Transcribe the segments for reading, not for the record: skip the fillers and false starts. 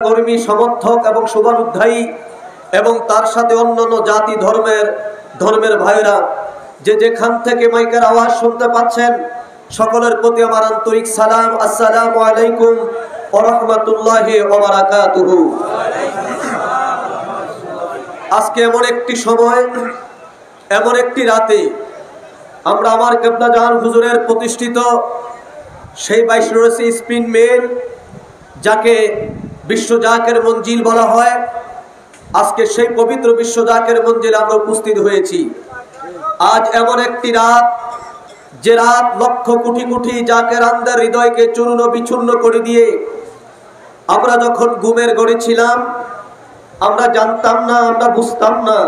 কর্মী সমর্থক এবং শুভানুধ্যায়ী এবং তার সাথে অন্যান্য জাতি ধর্মের ভাইরা যে যেখান থেকে মাইকের আওয়াজ শুনতে পাচ্ছেন সকলের প্রতি আমার আন্তরিক সালাম। আসসালামু আলাইকুম ওয়া রাহমাতুল্লাহি ওয়া বারাকাতুহু। আজকে এমন একটি সময়, এমন একটি রাতে আমরা আমার কেবলা জাহান হুজুরের প্রতিষ্ঠিত সেই 22 স্পিন মিল, যাকে বিশ্ব জাকের মঞ্জিল বলা হয়, আজকে সেই পবিত্র বিশ্ব জাকের মঞ্জিলে আমরা উপস্থিত হয়েছি। আজ এমন একটি রাত, যে রাত লক্ষ কোটি কোটি জাকেরানদের হৃদয়কে চূর্ণ বিচূর্ণ করে দিয়ে আমরা যখন ঘুমের ঘরে ছিলাম, আমরা জানতাম না, আমরা বুঝতাম না,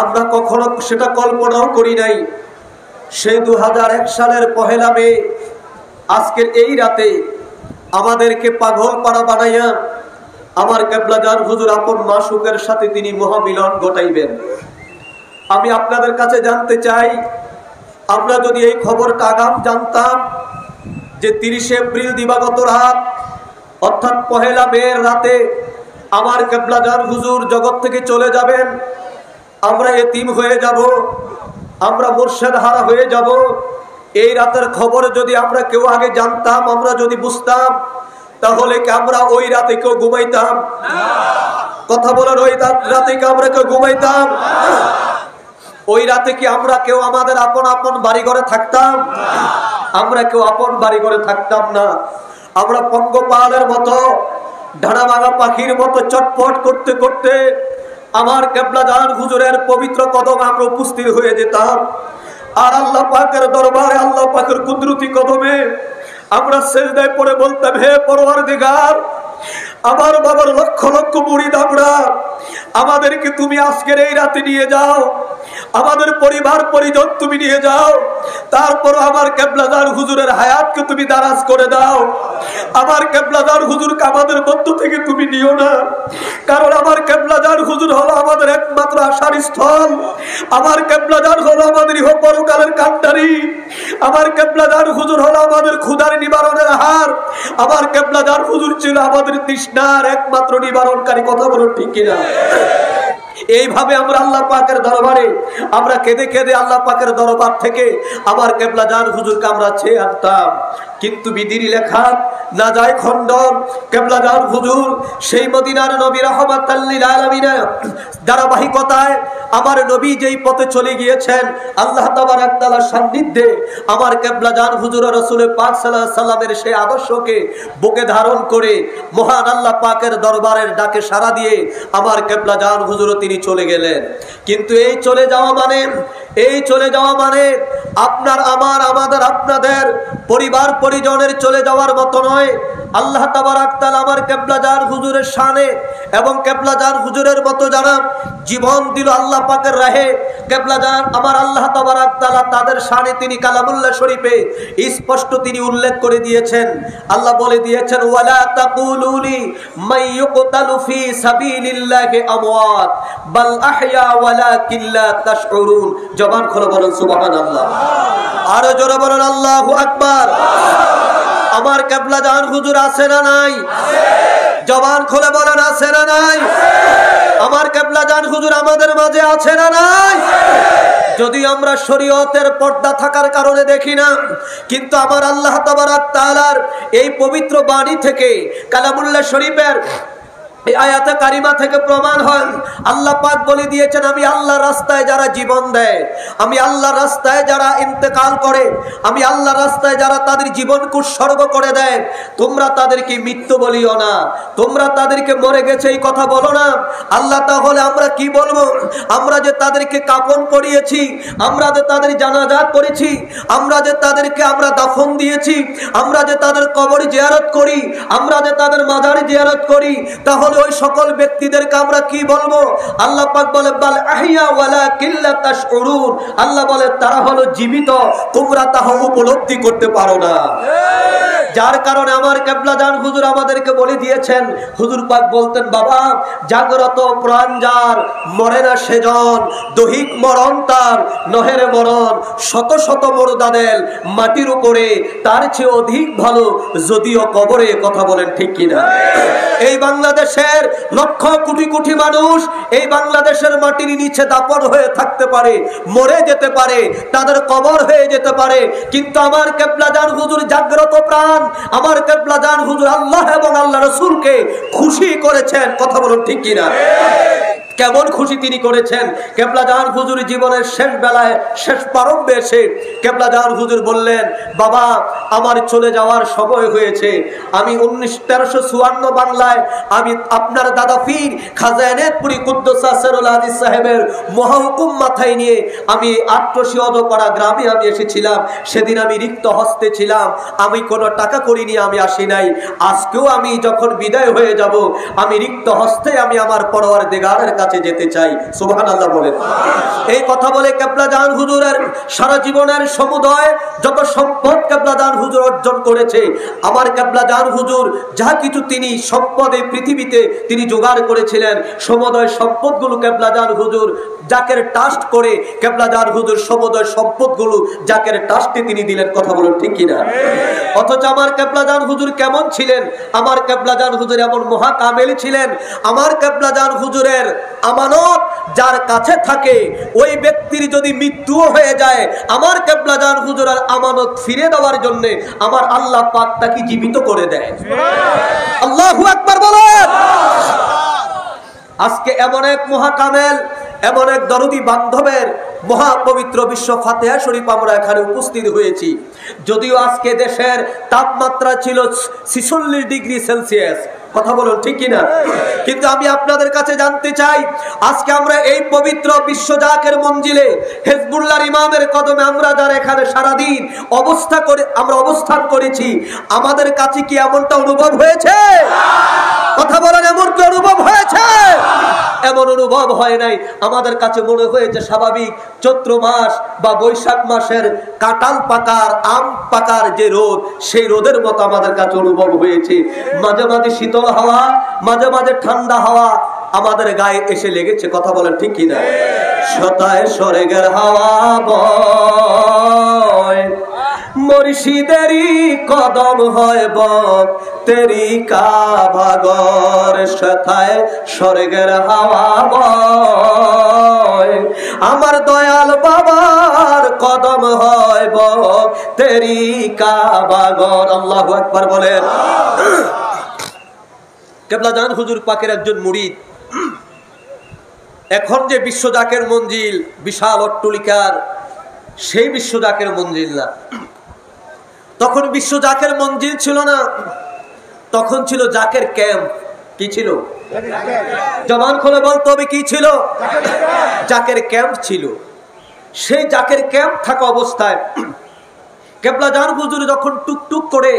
আমরা কখনো সেটা কল্পনাও করি নাই। সেই 2001 সালের 1 মে আজকের এই রাতে আমাদেরকে পাগল পাড়া বানাইয়া আমার কেবলা জাহান হুজুর আপন মাসুকের সাথে তিনি মহামিলন ঘটাইবেন। আমি আপনাদের কাছে জানতে চাই, আমরা যদি এই খবরটা আগাম জানতাম যে 30 এপ্রিল দিবাগত রাত অর্থাৎ 1 মের রাতে আমার কেবলা জাহান হুজুর জগৎ থেকে চলে যাবেন, আমরা এতিম হয়ে যাব, আমরা মুর্শিদ হারা হয়ে যাব, এই রাতের খবর যদি আমরা কেউ আগে জানতাম, আমরা যদি বুঝতাম, তাহলে কি আমরা ওই রাতে কেউ ঘুমাইতাম? কথা বলেন, ওই রাতে কি আমরা কেউ ঘুমাইতাম? ওই রাতে কি আমরা কেউ আমাদের আপন আপন বাড়ি ঘরে থাকতাম? আমরা কেউ আপন বাড়ি ঘরে থাকতাম না। আমরা পঙ্গপালের মতো, ডানা ভাঙা পাখির মতো চটপট করতে করতে আমার কেবলা জাহান হুজুরের পবিত্র কদমে আমরা উপস্থিত হয়ে যেতাম। আর আল্লাহ পাকের দরবারে, আল্লাহ পাকের কুদরতি কদমে আমরা সিজদায় পড়ে বলতাম, হে পরওয়ারদিগার, আমার বাবার লক্ষ লক্ষ মুরিদ আমরা, আমাদেরকে তুমি আজকের এই রাতে নিয়ে যাও, আমাদের পরিবার পরিজন তুমি নিয়ে যাও, তারপর আমার কেবলা জাহান হুজুরের হায়াতকে তুমি দারাজ করে দাও। আমার কেবলা জাহান হুজুরকে আমাদের মধ্য থেকে তুমি নিও না, কারণ আমার কেবলা জাহান হুজুর হলো আমাদের একমাত্র আশার স্থল। আমার কেবলা জাহান হলো আমাদের ইহ পরকালের কান্ডারি। আমার কেবলা জাহান হুজুর হলো আমাদের ক্ষুধার নিবারণের আহার। আমার কেবলা জাহান হুজুর ছিল আমাদের তৃষ্ণার একমাত্র নিবারণকারী। কথা বলো ঠিক কিনা? এইভাবে আমরা আল্লাহ পাকের দরবারে আমরা কেঁদে কেঁদে আল্লাহ পাকের দরবার থেকে আমার কেবলা জাহান হুজুরকে আমরা চেয়ে আনতাম। কিন্তু বিধির লেখা না যায় খণ্ডন, কেবলা জাহান হুজুর সেই মদিনার নবী রাহমাতাল লিল আলামিন ধারাবাহিকতায় আমার নবী যেই পথে চলে গিয়েছেন, আল্লাহ তাবারক তাআলার সান্নিধ্যে আমার কেবলা জাহান হুজুর রাসূল পাক সাল্লাল্লাহু আলাইহি সাল্লামের সেই আদর্শকে বুকে ধারণ করে মহান আল্লাহ পাকের দরবারের ডাকে সাড়া দিয়ে আমার কেবলা জাহান হুজুর তিনি চলে গেলেন। কিন্তু এই চলে যাওয়া মানে আপনার আমার, আমাদের আপনাদের পরিবার পরিজনের চলে যাওয়ার মতো নয়। আল্লাহ তাবারক তাআলা আমার কেবলা জাহান হুজুরের শানে এবং কেবলা জাহান হুজুরের মতো যারা জীবন দিল আল্লাহ পাকের রাহে, কেবলা জাহান আমার আল্লাহ তাবারক তাআলা তাদের শানে তিনি কালামুল্লাহ শরীফে স্পষ্ট তিনি উল্লেখ করে দিয়েছেন। আল্লাহ বলে দিয়েছেন, ওয়ালা তাকুলু লি মান ইউকতালু ফি সাবিলিল্লাহি আমওয়াত বাল আহইয়া ওয়ালাকিন লা তাশউরুন। জবান খুলে বলেন সুবহানাল্লাহ। আরো জোরে বলেন আল্লাহু আকবার। আমার কেবলা জাহান হুজুর আছে না নাই? জবান খুলে বলেন আছে না নাই? আমার কেবলা জাহান হুজুর আমাদের মাঝে আছে না নাই? যদি আমরা শরীয়তের পর্দা থাকার কারণে দেখি না, কিন্তু আমার আল্লাহ তাবারক তাআলার এই পবিত্র বাণী থেকে কালামুল্লাহ শরীফের এই আয়াতে কারিমা থেকে প্রমাণ হয়, আল্লাহ পাক বলে দিয়েছেন, আমি আল্লাহর রাস্তায় যারা জীবন দেয়, আমি আল্লাহর রাস্তায় যারা ইন্তেকাল করে, আমি আল্লাহর রাস্তায় যারা তাদের জীবনকে উৎসর্গ করে দেয়, তোমরা তাদেরকে মৃত্যু বলিও না, তোমরা তাদেরকে মরে গেছে এই কথা বলো না। আল্লাহ তাহলে আমরা কি বলবো? আমরা যে তাদেরকে কাফন পরিয়েছি, আমরা যে তাদের জানাজা করেছি, আমরা যে তাদেরকে আমরা দাফন দিয়েছি, আমরা যে তাদের কবর জিয়ারত করি, আমরা যে তাদের মাজার জিয়ারত করি, তাহলে ওই সকল ব্যক্তিদেরকে আমরা কি বলবো? আল্লাহ পাক বলে, বাল আহইয়া ওয়ালাকিন লা তাশউরুন। আল্লাহ বলে তারা হলো জীবিত, তোমরা তাহা উপলব্ধি করতে পারো না। যার কারণে আমার কেবলা জান হুজুর আমাদেরকে বলে দিয়েছেন, হুজুর পাক বলতেন, বাবা জাগ্রত প্রাণ যার, মরে না সেজন, দৈহিক মরণ তার নহের মরণ, শত শত মুর্দাদের মাটির উপরে তার চেয়ে অধিক ভালো যদিও কবরে। কথা বলেন ঠিক কিনা? এই বাংলাদেশের লক্ষ কোটি কোটি মানুষ এই বাংলাদেশের মাটির নিচে দাপন হয়ে থাকতে পারে, মরে যেতে পারে, তাদের কবর হয়ে যেতে পারে, কিন্তু আমার কেবলা জান হুজুর জাগ্রত প্রাণ, আমার কেবলা জান হুজুর আল্লাহ এবং আল্লাহ রাসূলকে খুশি করেছেন। কথা বলুন ঠিক কিনা? কেমন খুশি তিনি করেছেন? কেবলা জান হুজুর জীবনের শেষ বেলায়, শেষ প্রারম্ভে এসে কেবলা জান হুজুর বললেন, বাবা আমার চলে যাওয়ার সময় হয়েছে। আমি 1354 বাংলায় আমি আপনার দাদা পীর খাজা এনায়েতপুরী কুদ্দুস সিরুল আজিজ সাহেবের মহাহুকুম মাথায় নিয়ে আমি আত্মশিয়দপাড়া গ্রামে আমি এসেছিলাম। সেদিন আমি রিক্ত হস্তে ছিলাম, আমি কোনো টাকা করি নিয়ে আমি আসি নাই। আজকেও আমি যখন বিদায় হয়ে যাব, আমি রিক্ত হস্তে আমি আমার পরওয়ারদিগারের কাছে যেতে চাই। সুবহানাল্লাহ বলেন। এই কথা বলে কেবলা জান হুজুরের সারা জীবনের সমুদয় যত সম্পদ কেবলা জান হুজুর অর্জন করেছে, আমার কেবলা জান হুজুর যা কিছু তিনি সম্পদ এই পৃথিবীতে তিনি জোগাড় করেছিলেন, সমুদয় সম্পদগুলো কেবলা জান হুজুর জাকের ট্রাস্ট করে কেবলা জান হুজুর সমুদয় সম্পদগুলো জাকের ট্রাস্টে তিনি দিলেন। কথা বলুন ঠিক কিনা? অথচ আমার কেবলা জান হুজুর কেমন ছিলেন? আমার কেবলা জান হুজুর এমন মহা কামেল ছিলেন, আমার কেবলা জান হুজুরের আমানত যার কাছে থাকে ওই ব্যক্তির যদি মৃত্যুও হয়ে যায়, আমার কেবলা জান হুজুরের আমানত ফিরে দেওয়ার জন্য আমার আল্লাহ পাক তাকে জীবিত করে দেয়। আল্লাহু আকবার বলেন। আজকে এমন এক মহাকামেল, এমন এক দরদি বান্ধবের মহাপবিত্র বিশ্ব ফাতিহা শরীফ আমরা এখানে উপস্থিত হয়েছি। যদিও আজকে দেশের তাপমাত্রা ছিল 46 ডিগ্রি সেলসিয়াস। কথা বলুন ঠিক কিনা? কিন্তু আমি আপনাদের কাছে জানতে চাই, আজকে আমরা এই পবিত্র বিশ্ব জাকের মঞ্জিলে হিজবুল্লাহর ইমামের কদমে আমরা যারা এখানে সারাদিন আমরা অবস্থান করেছি, আমাদের কাছে কি এমনটা অনুভব হয়েছে? কথা বলেন, এমন কি অনুভব হয়েছে? এমন অনুভব হয় নাই। আমাদের কাছে মনে হয়েছে স্বাভাবিক চৈত্র মাস বা বৈশাখ মাসের কাঁঠাল পাকার, আম পাকার যে রোদ, সেই রোদের মতো আমাদের কাছে অনুভব হয়েছে। মাঝে মাঝে শীতল হাওয়া, মাঝে মাঝে ঠান্ডা হাওয়া আমাদের গায়ে এসে লেগেছে। কথা বলেন ঠিক কিনা? শতায় স্বর্গের হাওয়া বয়, মুর্শিদেরই কদম হয় বক, তেরি কাবাগর। শতায় স্বর্গের হাওয়া বয়, আমার দয়াল বাবার কদম হয় বক, তেরি কাবাগর। আল্লাহু আকবার বলেন। কেবলা জান হুজুর পাকের একজন মুরিদ এখন যে বিশ্ব জাকের মঞ্জিল, বিশাল অট্টলিকার, সেই বিশ্ব জাকের মঞ্জিল না। তখন বিশ্ব জাকের মঞ্জিল ছিল না, তখন ছিল জাকের ক্যাম্প। কি ছিল? জবান খুলে বলতে হবে, কি ছিল? জাকের ক্যাম্প ছিল। সেই জাকের ক্যাম্প থাকা অবস্থায় কেবলা জান হুজুর যখন টুকটুক করে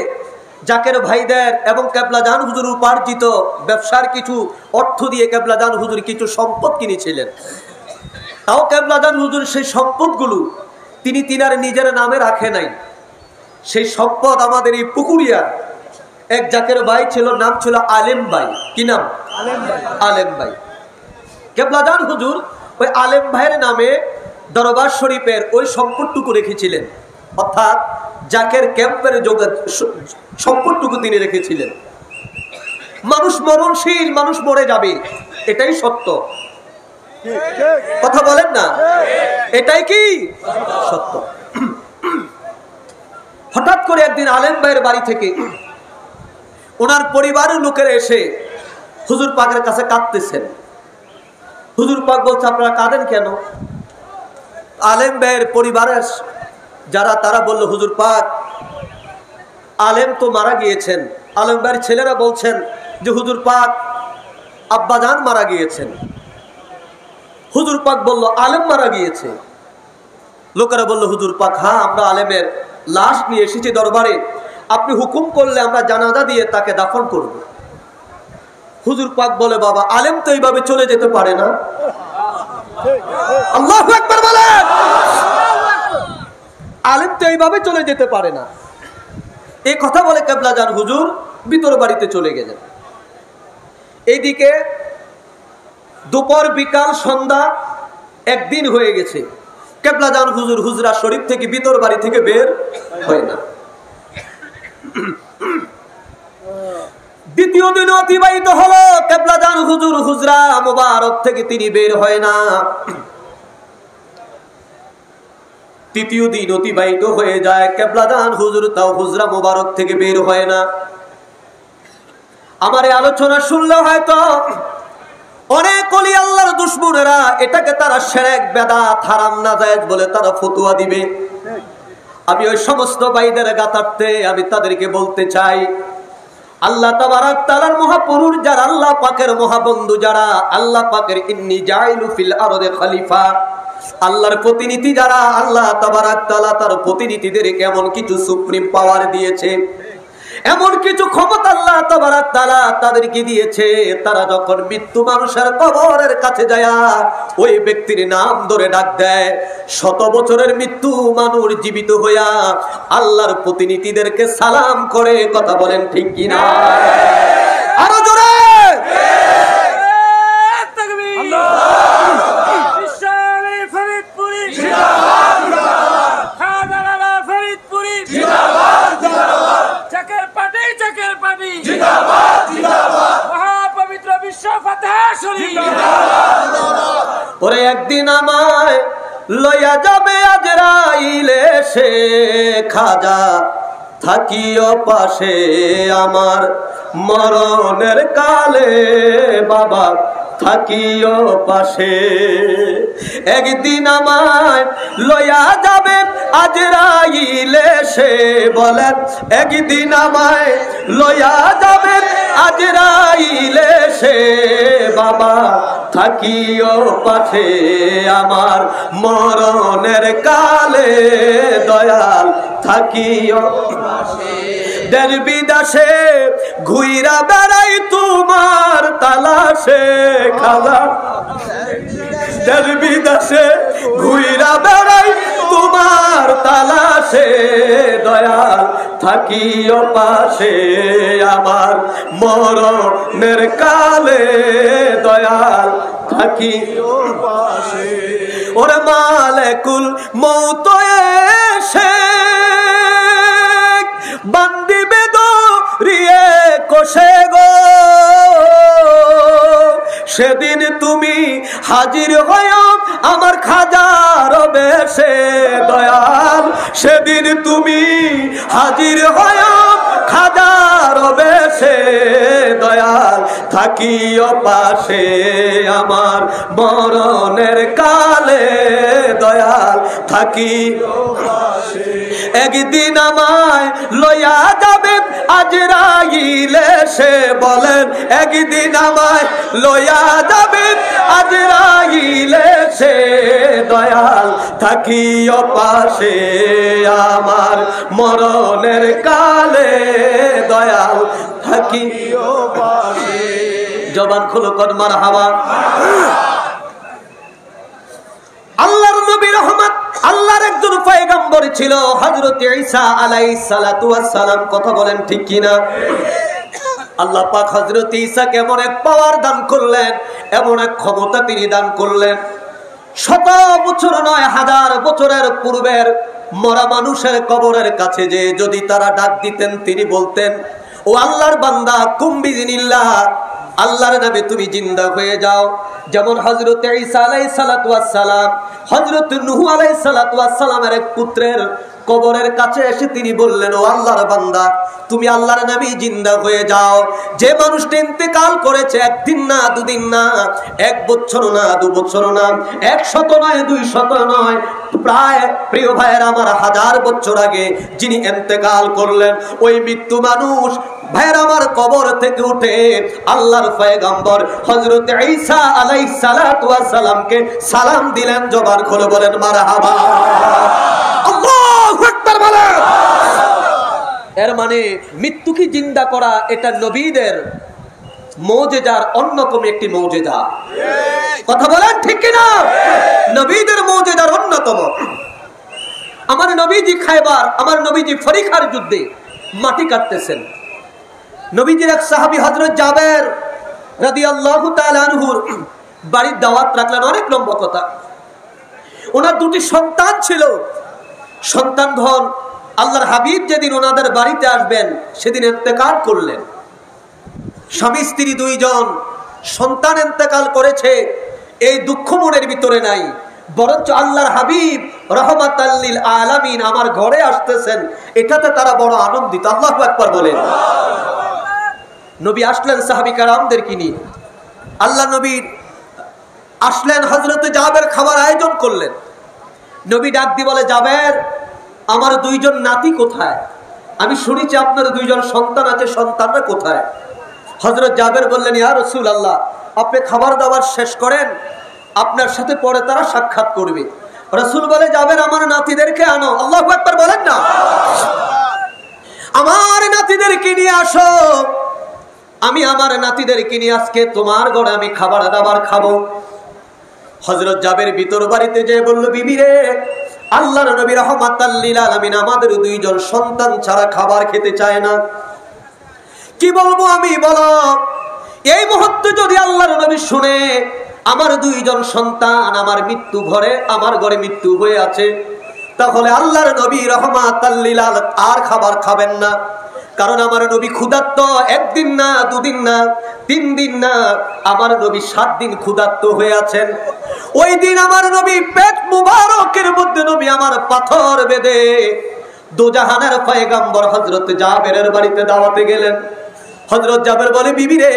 জাকের ভাইদের এবং কেবলা জান হুজুর উপার্জিত ব্যবসার কিছু অর্থ দিয়ে কেবলা জান হুজুর কিছু সম্পদ কিনেছিলেন, তাও কেবলা জান হুজুর সেই সম্পদগুলো তিনি তিনার নিজের নামে রাখে নাই। সেই সম্পদ আমাদের এই পুকুরিয়া এক জাকের ভাই ছিল, নাম ছিল আলেম ভাই। কি নাম? আলেম ভাই। কেবলা জান হুজুর ওই আলেম ভাইয়ের নামে দরবার শরীফের ওই সম্পদটুকু রেখেছিলেন, অর্থাৎ জাকের ক্যাম্পের সম্পদটুকু তিনি রেখেছিলেন। মানুষ মরণশীল, মানুষ মরে যাবে, এটাই সত্য। কথা বলেন না, এটাই কি সত্য? হঠাৎ করে একদিন আলেম ভাইয়ের বাড়ি থেকে ওনার পরিবারের লোকেরা এসে হুজুর পাকের কাছে কাঁদতেছেন। হুজুর পাক বলছে, আপনারা কাঁদেন কেন? আলেম ভাইয়ের পরিবারের যারা, তারা বলল, হুজুর পাক আলেম তো মারা গিয়েছেন। আলেম ভাইয়ের ছেলেরা বলছেন যে হুজুর পাক আব্বাজান মারা গিয়েছেন। হুজুর পাক বলল, আলেম মারা গিয়েছে। লোকেরা বলল, হুজুর পাক হ্যাঁ, আমরা আলেমের লাশ নিয়ে এসেছি দরবারে, আপনি হুকুম করলে আমরা জানাজা দিয়ে তাকে দাফন করব। হুজুর পাক বলে, বাবা আলেম তো এইভাবে চলে যেতে পারে না। আল্লাহু আকবার বলেন। আলেম তো এইভাবে চলে যেতে পারে না। এই কথা বলে কেবলা জান হুজুর ভিতর বাড়িতে চলে গেলেন। এইদিকে দুপুর বিকাল সন্ধ্যা একদিন হয়ে গেছে, কেবলা জান হুজুর হুজরা শরীফ থেকে ভিতর বাড়ি থেকে বের হয় না। দ্বিতীয় দিন অতিবাহিত হলো, কেবলা জান হুজুর হুজরা মুবারক থেকে তিনি বের হয় না। তৃতীয় দিন অতিবাহিত হয়ে যায়, কেবলা জান হুজুর তাও হুজরা মুবারক থেকে বের হয় না। আমার এই আলোচনা শুনলে হয়তো অনেক ওলি আল্লাহর দুশমনেরা এটাকে তারা শিরক বেদাত হারাম নাজায়েজ বলে তারা ফতোয়া দিবে। আমি ওই সমস্ত ভাইদের গাতার্থে আমি তাদেরকে বলতে চাই, আল্লাহ তাবারক তাআলার মহাপুরুষ যারা, আল্লাহ পাকের মহাবন্ধু যারা, আল্লাহ পাকের ইন্নী জাইলু ফিল আরদে খলিফা, আল্লাহর প্রতিনিধি যারা, আল্লাহ তাবারক তাআলা তার প্রতিনিধিদের কেমন কিছু সুপ্রিম পাওয়ার দিয়েছে, এমন কিছু ক্ষমতা আল্লাহ তাবারক তাআলা তাদেরকে দিয়েছে। তারা যখন মৃত্যু মানুষের কবরের কাছে যায় ওই ব্যক্তির নাম ধরে ডাক দেয়, 100 বছরের মৃত্যু মানুষ জীবিত হইয়া আল্লাহর প্রতিনিধিদেরকে সালাম করে। কথা বলেন ঠিক কিনা? আরো জোরে ওরে একদিন আমায় লইয়া যাবে আজরাইলে সে, খাজা থাকিও পাশে আমার মরণের কালে, বাবা থাকিও পাশে। একদিন আমায় লইয়া যাবে আজরাইলে সে, বলেন একদিন আমায় লইয়া যাবে আজরাইলে সে, বাবা থাকিও পাশে আমার মরণের কালে, দয়াল থাকিও পাশে। দেশ বিদেশে ঘুইরা বেড়াই তোমার তালাশে, খাজা দেশ বিদেশে ঘুইরা বেড়াই তোমার তালাশে, দয়াল থাকিও পাশে আমার মরণের কালে, দয়াল থাকিও পাশে। ওরে মালেকুল মৌত এসে বান্দিবে দরিয়ে কষে গো, সেদিন তুমি হাজির হয়ো আমার খাজার বেশে, দয়াল সেদিন তুমি হাজির হয়ো খাজার বেশে, দয়াল থাকিও পাশে আমার মরণের কালে, দয়াল থাকিও পাশে। একদিন আমায় লইয়া যাবে আজরাইলে সে, বলেন একদিন আমায় লইয়া যাবে আজরাইলে সে, দয়াল থাকিও পাশে আমার মরণের কালে, দয়াল থাকিও পাশে। জবান খুলো কর মারহাবা। আল্লাহর নবী রহমত, আল্লাহর একজন পয়গম্বর ছিল হযরত ঈসা আলাইহিস সালাতু ওয়াস সালাম। কথা বলেন ঠিক কিনা? আল্লাহ পাক হযরত ঈসাকে এমন এক পাওয়ার দান করলেন, এমন এক ক্ষমতা তিনি দান করলেন, 100 বছর নয় 1000 বছরের পূর্বের মরা মানুষের কবরের কাছে যে যদি তারা ডাক দিতেন, তিনি বলতেন, ও আল্লাহর বান্দা কুম বিইজনিল্লাহ, আল্লাহর নামে তুমি জিন্দা হয়ে যাও। যেমন হযরত ঈসা আলাইহিস সালাতু ওয়াস সালাম হযরত নূহ আলাইহিস সালাতু ওয়াস সালামের এক পুত্রের কবরের কাছে এসে তিনি বললেন, ও আল্লাহর বান্দা তুমি আল্লাহর নামে জিন্দা হয়ে যাও। যে মানুষটা ইন্তেকাল করেছে একদিন না, দুদিন না, 1 বছর না, 2 বছর না, 100 নয়, 200 নয়, প্রায় প্রিয় ভাইয়ের আমার 1000 বছর আগে যিনি ইন্তেকাল করলেন, ওই মৃত্যু মানুষ ভাইয়ের আমার কবর থেকে উঠে আল্লাহর পয়গম্বর হযরত ঈসা আলাইহিস সালাতু ওয়াস সালামকে সালাম দিলেন। জবান খুলে বলেন মারহাবা। আল্লাহু আকবার বলেন। এর মানে মৃত্যুকে জিন্দা করা এটা নবীদের মুজিজার অন্যতম একটি মুজিজা। কথা বলেন ঠিক কিনা? নবীদের মুজিজার অন্যতম। আমার নবীজি খায়বার, আমার নবীজি ফরিখার যুদ্ধে মাটি কাটতেছেন। নবীজির এক সাহাবী হযরত জাবের রাদিয়াল্লাহু তাআলা আনহুর বাড়ির দাওয়াত রাখলেন। অনেক লম্বা কথা। ওনার দুটি সন্তান ছিল, সন্তান ধন। আল্লাহর হাবিব যেদিন ওনাদের বাড়িতে আসবেন সেদিন ইন্তেকাল করলেন। স্বামী স্ত্রী দুইজন, সন্তান ইন্তেকাল করেছে, এই দুঃখ মনের ভিতরে নাই, বরঞ্চ আল্লাহর হাবিব রাহমাতাল লিল আলামিন আমার ঘরে আসতেছেন, এটাতে তারা বড় আনন্দিত। আল্লাহু আকবার বলেন। নবী আসলেন সাহাবী কেরামদেরকে নিয়ে। আল্লাহ নবী আসলেন, হযরত জাবের খাবার আয়োজন করলেন। নবী ডাক দিয়ে বলে, জাবের, আমার দুইজন নাতি কোথায়? আমি শুনেছি আপনার দুইজন সন্তান আছে, সন্তানরা কোথায়? হযরত জাবের বললেন, ইয়া রাসূলুল্লাহ, আপনি খাবার দাবার শেষ করেন, আপনার সাথে পরে তারা সাক্ষাৎ করবে। রাসূল বলে, জাবের, আমার নাতিদেরকে আনো। আল্লাহু আকবার বলেন না। আমার নাতিদেরকে নিয়ে আসো, আমি আমার নাতিদেরকে নিয়ে আজকে তোমার ঘরে আমি খাবার দাবার খাবো। হযরত জাবের ভিতর বাড়িতে যেয়ে বলল, বিবি রে, আল্লাহর নবী রাহমাতাল লিল আলামিন আমাদের দুইজন সন্তান ছাড়া খাবার খেতে চায় না। কি বলবো আমি, বলো? এই মুহূর্তে যদি আল্লাহর নবী শুনে আমার দুইজন সন্তান আমার মৃত্যু ঘরে, আমার ঘরে মৃত্যু হয়ে আছে, তাহলে আল্লাহর নবী রাহমাতাল লিল আলামিন আর খাবার খাবেন না। কারণ আমার নবী ক্ষুধার্ত, একদিন না, দুদিন না, 3 দিন না, আমার নবী 7 দিন ক্ষুধার্ত হয়ে আছেন। ওই দিন আমার নবী পেট মুবারকের মধ্যে নবী আমার পাথর বেঁধে দোজাহানের পয়গম্বর হযরত জাবেরের বাড়িতে দাওয়াতে গেলেন। হযরত জাবের বলে, বিবি রে,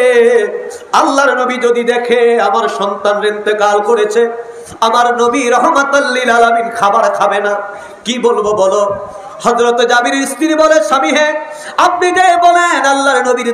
আল্লাহর নবী যদি দেখে আমার সন্তান ইন্তেকাল করেছে, আমার নবী রাহমাতাল লিল আলামিন খাবার খাবে না, কি বলবো বলো? হযরত জাবিরের স্ত্রী বলে, স্বামী, হে, আপনি যে বলেন আল্লাহর নবীর